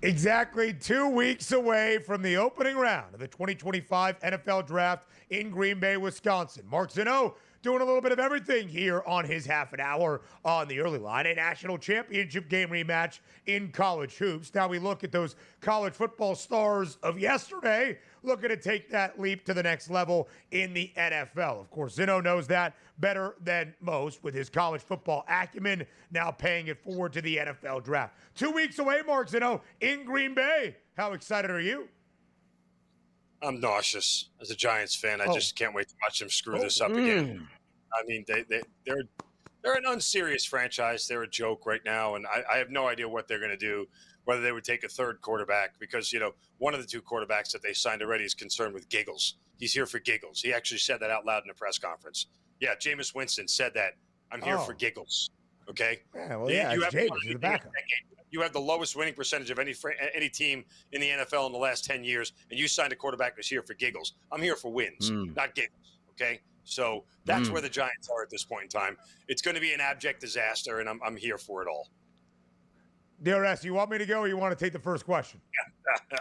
Exactly 2 weeks away from the opening round of the 2025 NFL Draft in Green Bay, Wisconsin. Mark Zeno doing a little bit of everything here on his half an hour on the early line. A national championship game rematch in college hoops. Now we look at those college football stars of yesterday, looking to take that leap to the next level in the NFL. Of course, Zeno knows that better than most with his college football acumen, now paying it forward to the NFL Draft. 2 weeks away, Mark Zeno, in Green Bay. How excited are you? I'm nauseous as a Giants fan. I just can't wait to watch them screw this up again. I mean, they're an unserious franchise. They're a joke right now, and I have no idea what they're going to do, whether they would take a third quarterback because, one of the two quarterbacks that they signed already is concerned with giggles. He's here for giggles. He actually said that out loud in a press conference. Yeah, Jameis Winston said that. I'm here for giggles. Okay? Yeah, well, yeah, it's Jameis. He's the backup. You have the lowest winning percentage of any team in the NFL in the last 10 years, and you signed a quarterback who's here for giggles. I'm here for wins, not giggles, okay? So that's where the Giants are at this point in time. It's going to be an abject disaster, and I'm here for it all. DRS, you want me to go or you want to take the first question?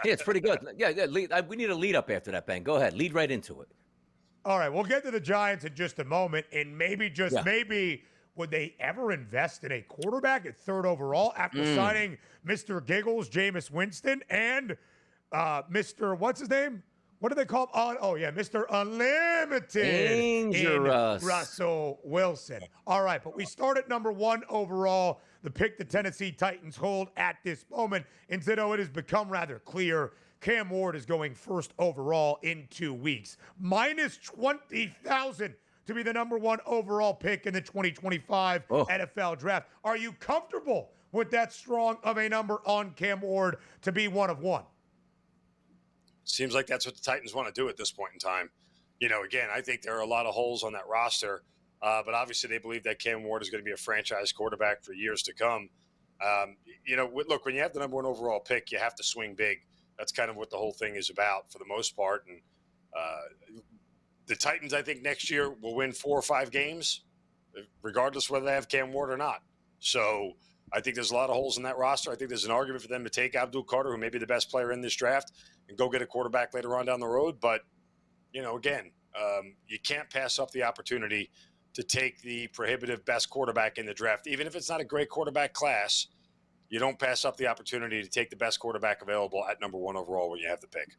Yeah, it's pretty good. Yeah, we need a lead up after that, Ben. Go ahead. Lead right into it. All right, we'll get to the Giants in just a moment, and maybe, would they ever invest in a quarterback at third overall after signing Mr. Giggles, Jameis Winston, and Mr. what's his name? What do they call him? Mr. Unlimited. Dangerous. Russell Wilson. All right, but we start at number 1 overall, the pick the Tennessee Titans hold at this moment. And Zeno, it has become rather clear Cam Ward is going first overall in 2 weeks. Minus 20,000 to be the number 1 overall pick in the 2025 NFL Draft. Are you comfortable with that strong of a number on Cam Ward to be one of one? Seems like that's what the Titans want to do at this point in time. Again, I think there are a lot of holes on that roster, but obviously they believe that Cam Ward is going to be a franchise quarterback for years to come. Look, when you have the number 1 overall pick, you have to swing big. That's kind of what the whole thing is about for the most part. And the Titans, I think, next year will win 4 or 5 games, regardless whether they have Cam Ward or not. So I think there's a lot of holes in that roster. I think there's an argument for them to take Abdul Carter, who may be the best player in this draft, and go get a quarterback later on down the road. But, again, you can't pass up the opportunity to take the prohibitive best quarterback in the draft. Even if it's not a great quarterback class, you don't pass up the opportunity to take the best quarterback available at number 1 overall when you have the pick.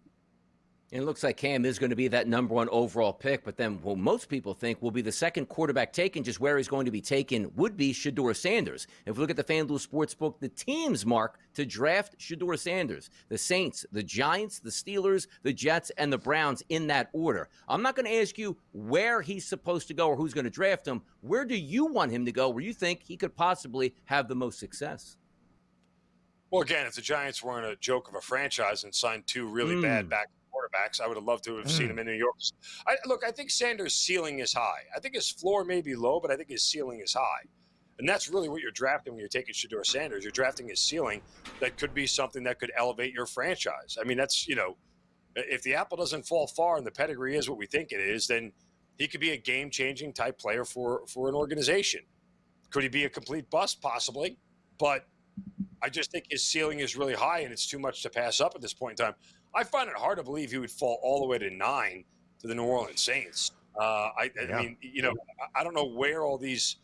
And it looks like Cam is going to be that number 1 overall pick, but then what most people think will be the second quarterback taken, just where he's going to be taken, would be Shedeur Sanders. If we look at the FanDuel Sportsbook, the teams, Mark, to draft Shedeur Sanders: the Saints, the Giants, the Steelers, the Jets, and the Browns in that order. I'm not going to ask you where he's supposed to go or who's going to draft him. Where do you want him to go where you think he could possibly have the most success? Well, again, if the Giants weren't a joke of a franchise and signed 2 really bad back quarterbacks, I would have loved to have seen him in New York. I think Sanders' ceiling is high. I think his floor may be low, but I think his ceiling is high. And that's really what you're drafting when you're taking Shedeur Sanders. You're drafting his ceiling that could be something that could elevate your franchise. I mean, that's, if the apple doesn't fall far and the pedigree is what we think it is, then he could be a game-changing type player for an organization. Could he be a complete bust? Possibly. But I just think his ceiling is really high, and it's too much to pass up at this point in time. I find it hard to believe he would fall all the way to 9 to the New Orleans Saints. I mean, I don't know where all these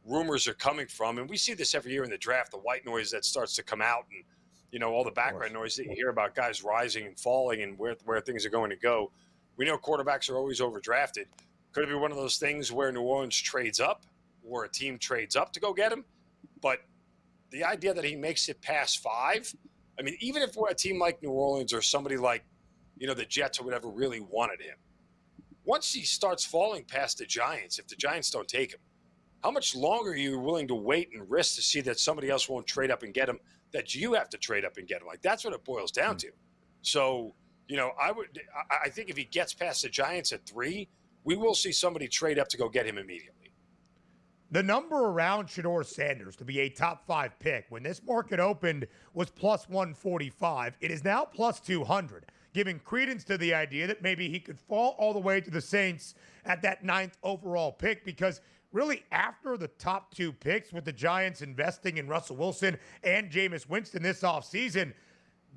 rumors are coming from, and we see this every year in the draft, the white noise that starts to come out, and all the background noise that you hear about guys rising and falling and where things are going to go. We know quarterbacks are always overdrafted. Could it be one of those things where New Orleans trades up, or a team trades up to go get him? But the idea that he makes it past 5. I mean, even if we're a team like New Orleans or somebody like, the Jets or whatever really wanted him, once he starts falling past the Giants, if the Giants don't take him, how much longer are you willing to wait and risk to see that somebody else won't trade up and get him, that you have to trade up and get him? Like, that's what it boils down to. So, I think if he gets past the Giants at 3, we will see somebody trade up to go get him immediately. The number around Shedeur Sanders to be a top 5 pick when this market opened was plus 145. It is now plus 200, giving credence to the idea that maybe he could fall all the way to the Saints at that 9th overall pick, because really after the top 2 picks with the Giants investing in Russell Wilson and Jameis Winston this offseason,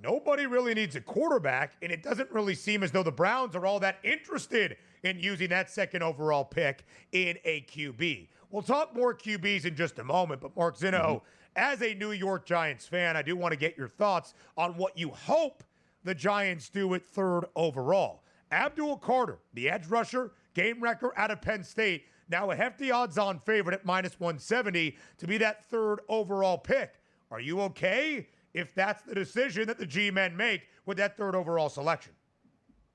nobody really needs a quarterback, and it doesn't really seem as though the Browns are all that interested in using that second overall pick in a QB. We'll talk more QBs in just a moment, but Mark Zeno, as a New York Giants fan, I do want to get your thoughts on what you hope the Giants do at third overall. Abdul Carter, the edge rusher, game wrecker out of Penn State, now a hefty odds-on favorite at -170 to be that third overall pick. Are you okay if that's the decision that the G-men make with that third overall selection?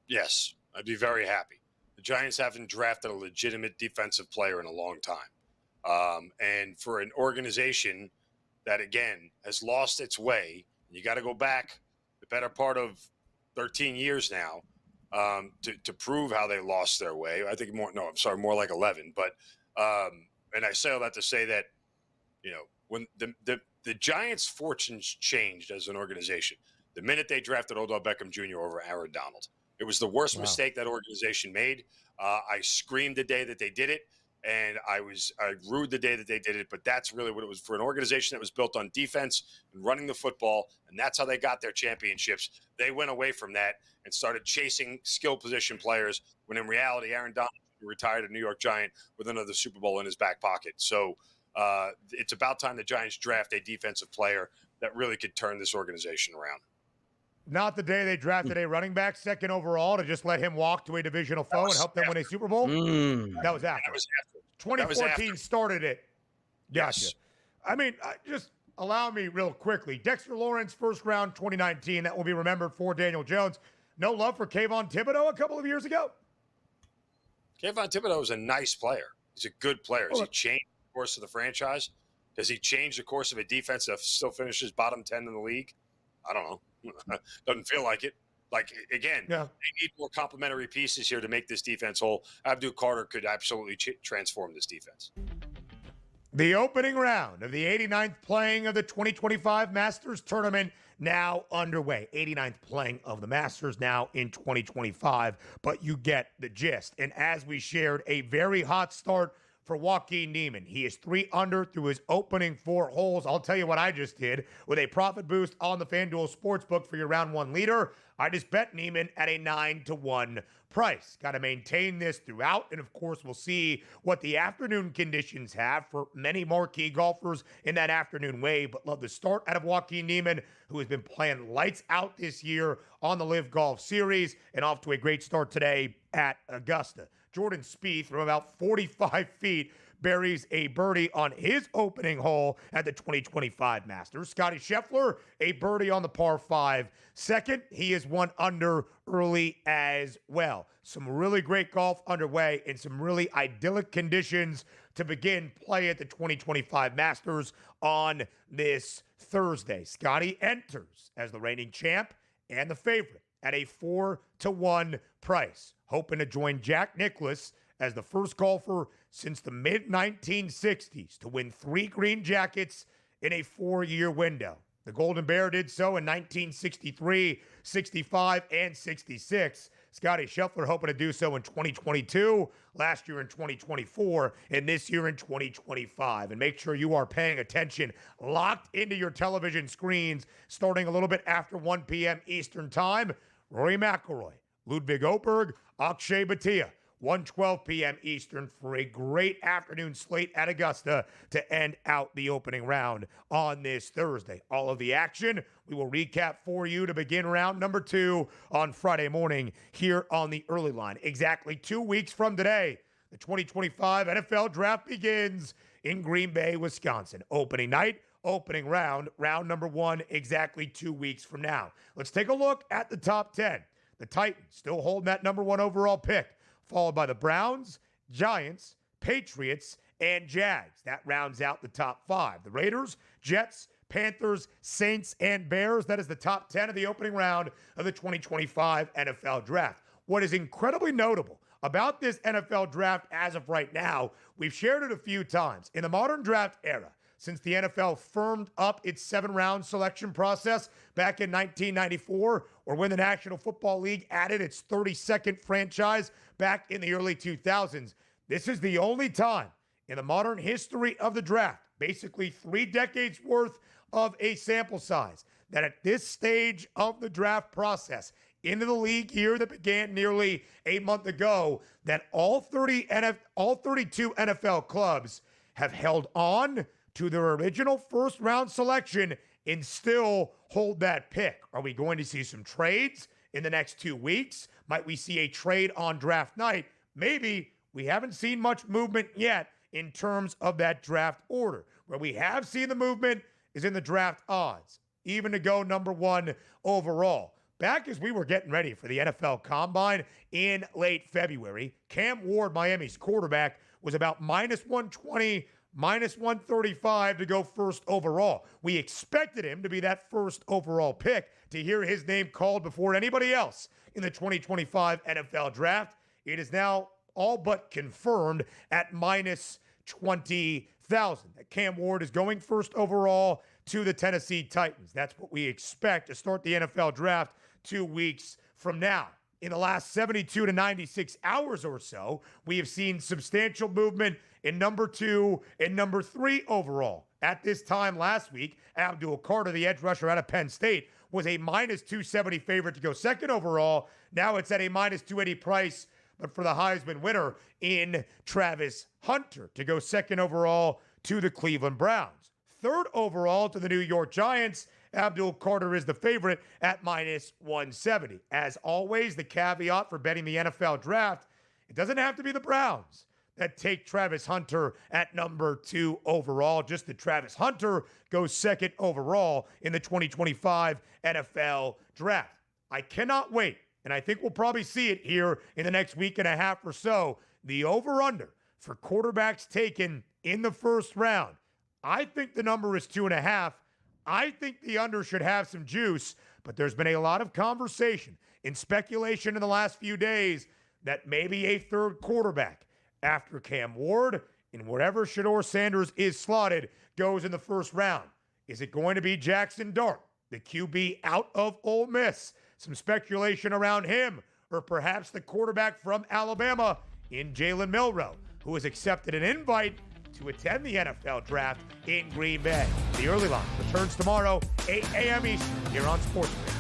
Yes, I'd be very happy. The Giants haven't drafted a legitimate defensive player in a long time. And for an organization that, again, has lost its way, you got to go back the better part of 13 years now to prove how they lost their way. I think more like 11. But and I say all that to say that, when the Giants' fortunes changed as an organization the minute they drafted Odell Beckham Jr. over Aaron Donald. It was the worst mistake that organization made. I screamed the day that they did it, and I rued the day that they did it. But that's really what it was for an organization that was built on defense and running the football, and that's how they got their championships. They went away from that and started chasing skill position players when in reality Aaron Donald retired a New York Giant with another Super Bowl in his back pocket. So it's about time the Giants draft a defensive player that really could turn this organization around. Not the day they drafted a running back second overall to just let him walk to a divisional foe and help them win a Super Bowl? That was after. 2014 started it. Gotcha. Yes. I mean, just allow me real quickly. Dexter Lawrence, first round 2019. That will be remembered for Daniel Jones. No love for Kayvon Thibodeau a couple of years ago? Kayvon Thibodeau is a nice player. He's a good player. Has he changed the course of the franchise? Does he change the course of a defense that still finishes bottom 10 in the league? I don't know. Doesn't feel like it. Again, they need more complementary pieces here to make this defense whole. Abdul Carter could absolutely transform this defense. The opening round of the 89th playing of the 2025 Masters Tournament now underway. 89th playing of the Masters now in 2025, but you get the gist. And as we shared, a very hot start for Joaquin Niemann. He is 3 under through his opening 4 holes. I'll tell you what I just did with a profit boost on the FanDuel Sportsbook for your round 1 leader. I just bet Niemann at a 9-1 price. Got to maintain this throughout. And of course, we'll see what the afternoon conditions have for many marquee golfers in that afternoon wave. But love the start out of Joaquin Niemann, who has been playing lights out this year on the Live Golf Series and off to a great start today at Augusta. Jordan Spieth, from about 45 feet, buries a birdie on his opening hole at the 2025 Masters. Scottie Scheffler, a birdie on the par 5. Second, he is 1 under early as well. Some really great golf underway and some really idyllic conditions to begin play at the 2025 Masters on this Thursday. Scottie enters as the reigning champ and the favorite at a 4-1 price, hoping to join Jack Nicklaus as the first golfer since the mid-1960s to win 3 green jackets in a 4-year window. The Golden Bear did so in 1963, 65, and 66. Scottie Scheffler hoping to do so in 2022, last year in 2024, and this year in 2025. And make sure you are paying attention, locked into your television screens, starting a little bit after 1 p.m. Eastern Time. Rory McIlroy, Ludwig Oberg, Akshay Bhatia, 1:12 p.m. Eastern for a great afternoon slate at Augusta to end out the opening round on this Thursday. All of the action we will recap for you to begin round number 2 on Friday morning here on the early line. Exactly 2 weeks from today, the 2025 NFL Draft begins in Green Bay, Wisconsin. Opening night, opening round, round number 1, exactly 2 weeks from now. Let's take a look at the top 10. The Titans still holding that number 1 overall pick, followed by the Browns, Giants, Patriots, and Jags. That rounds out the top 5. The Raiders, Jets, Panthers, Saints, and Bears. That is the top 10 of the opening round of the 2025 NFL Draft. What is incredibly notable about this NFL Draft as of right now, we've shared it a few times. In the modern draft era, since the NFL firmed up its 7-round selection process back in 1994, or when the National Football League added its 32nd franchise back in the early 2000s, this is the only time in the modern history of the draft, basically 3 decades worth of a sample size, that at this stage of the draft process, into the league year that began nearly a month ago, that all 32 NFL clubs have held on to their original first-round selection and still hold that pick. Are we going to see some trades in the next 2 weeks? Might we see a trade on draft night? Maybe. We haven't seen much movement yet in terms of that draft order. Where we have seen the movement is in the draft odds, even to go number 1 overall. Back as we were getting ready for the NFL Combine in late February, Cam Ward, Miami's quarterback, was about -120, -135 to go first overall. We expected him to be that first overall pick, to hear his name called before anybody else in the 2025 NFL Draft. It is now all but confirmed at -20,000 that Cam Ward is going first overall to the Tennessee Titans. That's what we expect to start the NFL Draft 2 weeks from now. In the last 72 to 96 hours or so, we have seen substantial movement in number 2 and number 3 overall. At this time last week, Abdul Carter, the edge rusher out of Penn State, was a -270 favorite to go second overall. Now it's at a -280 price, but for the Heisman winner in Travis Hunter to go second overall to the Cleveland Browns. Third overall to the New York Giants, Abdul Carter is the favorite at -170. As always, the caveat for betting the NFL Draft, it doesn't have to be the Browns that take Travis Hunter at number 2 overall. Just that Travis Hunter goes second overall in the 2025 NFL Draft. I cannot wait, and I think we'll probably see it here in the next week and a half or so. The over-under for quarterbacks taken in the first round. I think the number is 2.5. I think the under should have some juice, but there's been a lot of conversation and speculation in the last few days that maybe a third quarterback after Cam Ward and wherever Shedeur Sanders is slotted goes in the first round. Is it going to be Jackson Dart, the QB out of Ole Miss? Some speculation around him, or perhaps the quarterback from Alabama in Jalen Milroe, who has accepted an invite to attend the NFL Draft in Green Bay. The early line returns tomorrow, 8 a.m. Eastern, here on SportsGrid.